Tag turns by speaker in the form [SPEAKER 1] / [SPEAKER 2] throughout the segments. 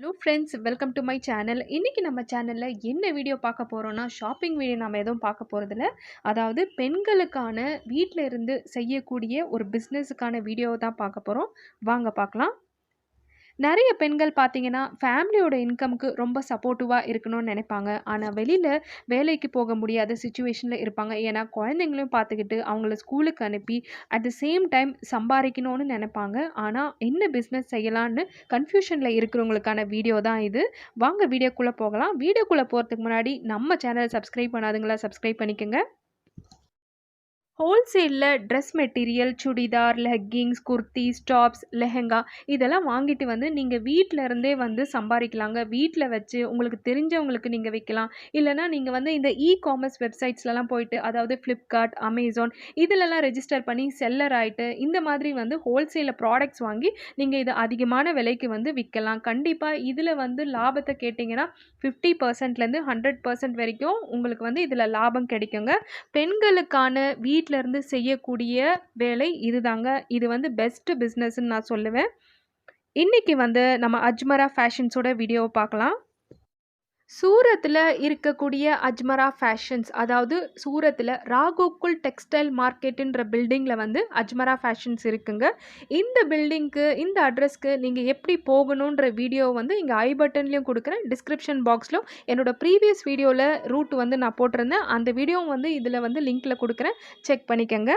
[SPEAKER 1] Hello friends, welcome to my channel. இன்றைக்கி நம்ம சேனலில் என்ன வீடியோ பார்க்க போகிறோன்னா, ஷாப்பிங் வீடியோ நம்ம எதுவும் பார்க்க போகிறதில்ல. அதாவது பெண்களுக்கான வீட்டில் இருந்து செய்யக்கூடிய ஒரு பிஸ்னஸுக்கான வீடியோ தான் பார்க்க போகிறோம். வாங்க பார்க்கலாம். நிறைய பெண்கள் பார்த்தீங்கன்னா, ஃபேமிலியோட இன்கம்க்கு ரொம்ப சப்போர்ட்டிவாக இருக்கணும்னு நினைப்பாங்க. ஆனால் வெளியில் வேலைக்கு போக முடியாத சிச்சுவேஷனில் இருப்பாங்க. ஏன்னா குழந்தைங்களையும் பார்த்துக்கிட்டு அவங்கள ஸ்கூலுக்கு அனுப்பி அட் த சேம் டைம் சம்பாதிக்கணும்னு நினைப்பாங்க. ஆனால் என்ன பிஸ்னஸ் செய்யலான்னு கன்ஃப்யூஷனில் இருக்கிறவங்களுக்கான வீடியோ தான் இது. வாங்க வீடியோக்குள்ளே போகலாம். வீடியோக்குள்ளே போகிறதுக்கு முன்னாடி நம்ம சேனலை சப்ஸ்கிரைப் பண்ணாதுங்களா, சப்ஸ்கிரைப் பண்ணிக்கோங்க. ஹோல்சேலில் dress material, churidar, leggings, kurtis, tops, lehenga இதெல்லாம் வாங்கிட்டு வந்து நீங்கள் வீட்டில் இருந்தே வந்து சம்பாதிக்கலாங்க. வீட்டில் வச்சு உங்களுக்கு தெரிஞ்சவங்களுக்கு நீங்கள் விற்கலாம். இல்லைனா நீங்கள் வந்து இந்த காமர்ஸ் வெப்சைட்ஸ்லலாம் போயிட்டு, அதாவது ஃப்ளிப்கார்ட், அமேசான் இதிலெல்லாம் ரெஜிஸ்டர் பண்ணி செல்லர் ஆகிட்டு இந்த மாதிரி வந்து ஹோல்சேலில் ப்ராடக்ட்ஸ் வாங்கி நீங்கள் இதை அதிகமான விலைக்கு வந்து விற்கலாம். கண்டிப்பாக இதில் வந்து லாபத்தை கேட்டிங்கன்னா 50%லேருந்து 100% வரைக்கும் உங்களுக்கு வந்து இதில் லாபம் கிடைக்குங்க. பெண்களுக்கான வீட்ல இருந்து செய்யக்கூடிய வேலை இதுதாங்க. இது வந்து பெஸ்ட் பிஸ்னஸ்ன்னு நான் சொல்லுவேன். இன்னைக்கு வந்து நம்ம அஜ்மரா ஃபேஷன்ஸோட வீடியோவை பார்க்கலாம். சூரத்தில் இருக்கக்கூடிய அஜ்மரா ஃபேஷன்ஸ், அதாவது சூரத்தில் ராகோகுல் டெக்ஸ்டைல் மார்க்கெட்டுன்ற பில்டிங்கில் வந்து அஜ்மரா ஃபேஷன்ஸ் இருக்குங்க. இந்த பில்டிங்க்கு, இந்த அட்ரஸ்க்கு நீங்கள் எப்படி போகணுன்ற வீடியோ வந்து இங்கே ஐ பட்டன்லேயும் கொடுக்குறேன், டிஸ்கிரிப்ஷன் பாக்ஸ்லும் என்னோட ப்ரீவியஸ் வீடியோவில் ரூட் வந்து நான் போட்டிருந்தேன். அந்த வீடியோவும் வந்து இதில் வந்து லிங்க்கில் கொடுக்குறேன், செக் பண்ணிக்கோங்க.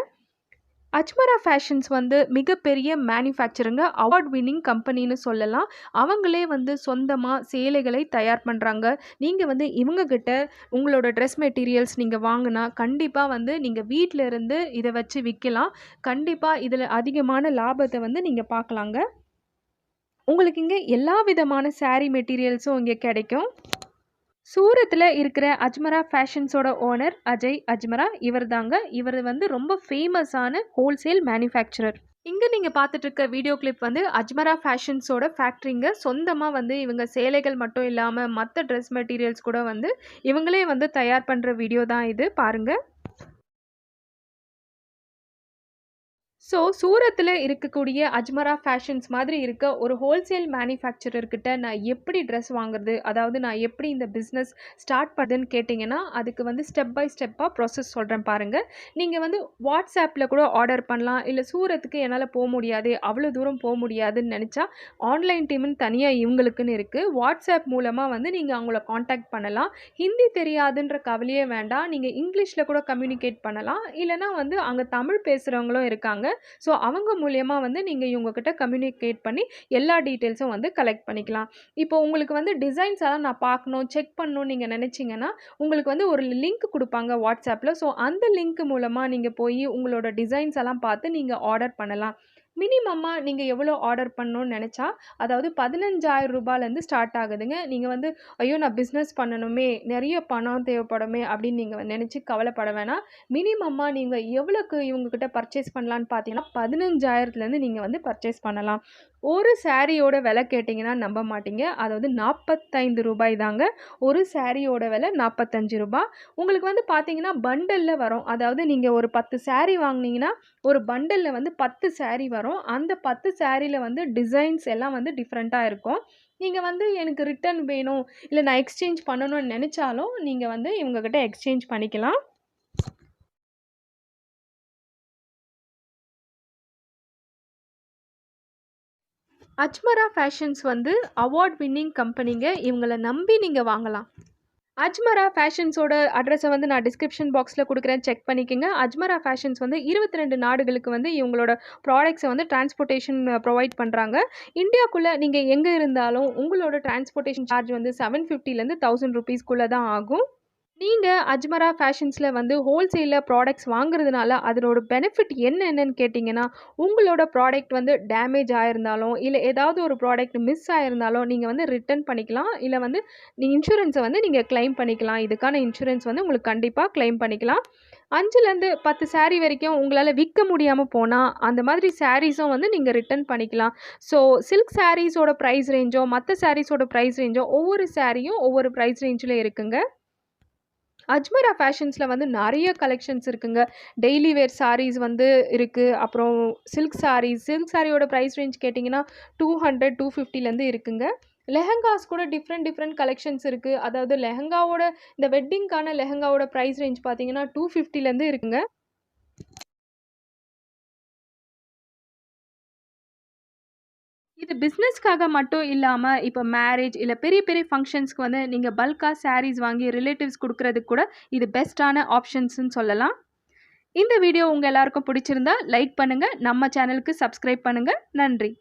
[SPEAKER 1] அஜ்மரா ஃபேஷன்ஸ் வந்து மிகப்பெரிய மேனுஃபேக்சருங்க. அவார்ட் வின்னிங் கம்பெனின்னு சொல்லலாம். அவங்களே வந்து சொந்தமாக சேலைகளை தயார் பண்ணுறாங்க. நீங்கள் வந்து இவங்கக்கிட்ட உங்களோட ட்ரெஸ் மெட்டீரியல்ஸ் நீங்கள் வாங்கினா கண்டிப்பாக வந்து நீங்கள் வீட்டில் இருந்து இதை வச்சு விற்கலாம். கண்டிப்பாக இதில் அதிகமான லாபத்தை வந்து நீங்கள் பார்க்கலாங்க. உங்களுக்கு இங்கே எல்லா விதமான சாரீ மெட்டீரியல்ஸும் இங்கே கிடைக்கும். சூரத்தில் இருக்கிற அஜ்மரா ஃபேஷன்ஸோட ஓனர் அஜய் அஜ்மரா இவர் தாங்க. இவர் வந்து ரொம்ப ஃபேமஸான ஹோல்சேல் மேனுஃபேக்சரர். இங்கே நீங்கள் பார்த்துட்டு இருக்க வீடியோ கிளிப் வந்து அஜ்மரா ஃபேஷன்ஸோட ஃபேக்ட்ரிங்க. சொந்தமாக வந்து இவங்க சேலைகள் மட்டும் இல்லாமல் மற்ற ட்ரெஸ் மெட்டீரியல்ஸ் கூட வந்து இவங்களே வந்து தயார் பண்ணுற வீடியோ தான் இது, பாருங்கள். ஸோ சூரத்தில் இருக்கக்கூடிய அஜ்மரா ஃபேஷன்ஸ் மாதிரி இருக்க ஒரு ஹோல்சேல் மேனுஃபேக்சரர்கிட்ட நான் எப்படி ட்ரெஸ் வாங்குறது, அதாவது நான் எப்படி இந்த பிஸ்னஸ் ஸ்டார்ட் பண்ணுறதுன்னு கேட்டிங்கன்னா, அதுக்கு வந்து ஸ்டெப் பை ஸ்டெப்பாக ப்ராசஸ் சொல்கிறேன் பாருங்கள். நீங்கள் வந்து வாட்ஸ்அப்பில் கூட ஆர்டர் பண்ணலாம். இல்லை சூரத்துக்கு என்னால் போக முடியாது, அவ்வளோ தூரம் போக முடியாதுன்னு நினச்சா ஆன்லைன் டீம்னு தனியாக இவங்களுக்குன்னு இருக்குது. வாட்ஸ்அப் மூலமாக வந்து நீங்கள் அவங்கள காண்டாக்ட் பண்ணலாம். ஹிந்தி தெரியாதுன்ற கவலையே வேண்டாம். நீங்கள் இங்கிலீஷில் கூட கம்யூனிகேட் பண்ணலாம். இல்லைனா வந்து அங்கே தமிழ் பேசுகிறவங்களும் இருக்காங்க. ஸோ அவங்க மூலியமா வந்து நீங்கள் இவங்கக்கிட்ட கம்யூனிகேட் பண்ணி எல்லா டீட்டெயில்ஸும் வந்து கலெக்ட் பண்ணிக்கலாம். இப்போ உங்களுக்கு வந்து டிசைன்ஸ் எல்லாம் நான் பார்க்கணும், செக் பண்ணணும்னு நீங்கள் நினச்சிங்கன்னா, உங்களுக்கு வந்து ஒரு லிங்க் கொடுப்பாங்க வாட்ஸ்அப்பில். ஸோ அந்த லிங்க் மூலமாக நீங்கள் போய் உங்களோட டிசைன்ஸ் எல்லாம் பார்த்து நீங்கள் ஆர்டர் பண்ணலாம். மினிமமாக நீங்கள் எவ்வளோ ஆர்டர் பண்ணணும்னு நினச்சா, அதாவது 15,000 ரூபாயிலேருந்து ஸ்டார்ட் ஆகுதுங்க. நீங்கள் வந்து ஐயோ நான் பிஸ்னஸ் பண்ணணுமே, நிறைய பணம் தேவைப்படுமே அப்படின்னு நீங்கள் நினச்சி கவலைப்பட வேணாம். மினிமமாக நீங்கள் எவ்வளோக்கு இவங்கக்கிட்ட பர்ச்சேஸ் பண்ணலான்னு பார்த்தீங்கன்னா 15,000லேருந்து நீங்கள் வந்து பர்ச்சேஸ் பண்ணலாம். ஒரு சாரியோட விலை கேட்டிங்கன்னா நம்ப மாட்டீங்க. அதாவது 45 ரூபாய் தாங்க. ஒரு சாரியோட விலை 45 ரூபாய். உங்களுக்கு வந்து பார்த்தீங்கன்னா பண்டலில் வரும். அதாவது நீங்கள் ஒரு 10 சாரி வாங்கினீங்கன்னா ஒரு பண்டலில் வந்து 10 சாரி வரும். அந்த 10 சாரியில் வந்து டிசைன்ஸ் எல்லாம் வந்து டிஃப்ரெண்ட்டாக இருக்கும். நீங்கள் வந்து எனக்கு ரிட்டர்ன் வேணும், இல்லை நான் எக்ஸ்சேஞ்ச் பண்ணணும்னு நினச்சாலும் நீங்கள் வந்து இவங்கக்கிட்ட எக்ஸ்சேஞ்ச் பண்ணிக்கலாம். அஜ்மரா ஃபேஷன்ஸ் வந்து அவார்ட் வின்னிங் கம்பெனிங்க. இவங்கள நம்பி நீங்கள் வாங்கலாம். அஜ்மரா ஃபேஷன்ஸோட அட்ரஸை வந்து நான் டிஸ்கிரிப்ஷன் பாக்ஸில் கொடுக்குறேன், செக் பண்ணிக்கோங்க. அஜ்மரா ஃபேஷன்ஸ் வந்து 22 நாடுகளுக்கு வந்து இவங்களோட ப்ராடக்ட்ஸை வந்து டிரான்ஸ்போர்ட்டேஷன் ப்ரொவைட் பண்ணுறாங்க. இந்தியாவுக்குள்ளே நீங்கள் எங்கே இருந்தாலும் உங்களோட டிரான்ஸ்போர்ட்டேஷன் சார்ஜ் வந்து 750லேருந்து 1000 ருபீஸ்க்குள்ளே தான் ஆகும். நீங்கள் அஜ்மரா ஃபேஷன்ஸில் வந்து ஹோல்சேலில் ப்ராடக்ட்ஸ் வாங்குறதுனால அதனோட பெனிஃபிட் என்னென்னு கேட்டிங்கன்னா, உங்களோட ப்ராடக்ட் வந்து டேமேஜ் ஆகிருந்தாலும், இல்லை ஏதாவது ஒரு ப்ராடக்ட் மிஸ் ஆகிருந்தாலும் நீங்கள் வந்து ரிட்டர்ன் பண்ணிக்கலாம். இல்லை வந்து இன்சூரன்ஸை வந்து நீங்கள் கிளைம் பண்ணிக்கலாம். இதுக்கான இன்சூரன்ஸ் வந்து உங்களுக்கு கண்டிப்பாக கிளைம் பண்ணிக்கலாம். 5லேருந்து 10 சாரீ வரைக்கும் உங்களால் விற்க முடியாமல் போனால் அந்த மாதிரி சாரீஸும் வந்து நீங்கள் ரிட்டர்ன் பண்ணிக்கலாம். ஸோ சில்க் சாரீஸோட ப்ரைஸ் ரேஞ்சோ மற்ற சாரீஸோட ப்ரைஸ் ரேஞ்சோ ஒவ்வொரு சாரியும் ஒவ்வொரு ப்ரைஸ் ரேஞ்சில் இருக்குங்க. அஜ்மரா ஃபேஷன்ஸில் வந்து நிறைய கலெக்ஷன்ஸ் இருக்குங்க. டெய்லி வேர் சாரீஸ் வந்து இருக்குது. அப்புறம் சில்க் சாரீயோட ப்ரைஸ் ரேஞ்ச் கேட்டிங்கன்னா 200, 250லேருந்து இருக்குங்க. லெஹெங்காஸ் கூட டிஃப்ரெண்ட் கலெக்ஷன்ஸ் இருக்கு. அதாவது லெஹெங்காவோட இந்த வெட்டிங்க்கான லெஹெங்காவோட பிரைஸ் ரேஞ்ச் பார்த்தீங்கன்னா, 250லேருந்து இருக்குங்க. இது பிசினஸ்க்காக மட்டும் இல்லாம, இப்ப மேரேஜ் இல்ல பெரிய பெரிய ஃபங்ஷன்ஸ்க்கு வந்து நீங்க பல்க்கா சாரீஸ் வாங்கி ரிலேட்டிவ்ஸ் குடுக்குறதுக்கு கூட இது பெஸ்ட்டான ஆப்ஷன்ஸ்ன்னு சொல்லலாம். இந்த வீடியோ உங்க எல்லாருக்கும் பிடிச்சிருந்தா லைக் பண்ணுங்க. நம்ம சேனலுக்கு சப்ஸ்கிரைப் பண்ணுங்க. நன்றி.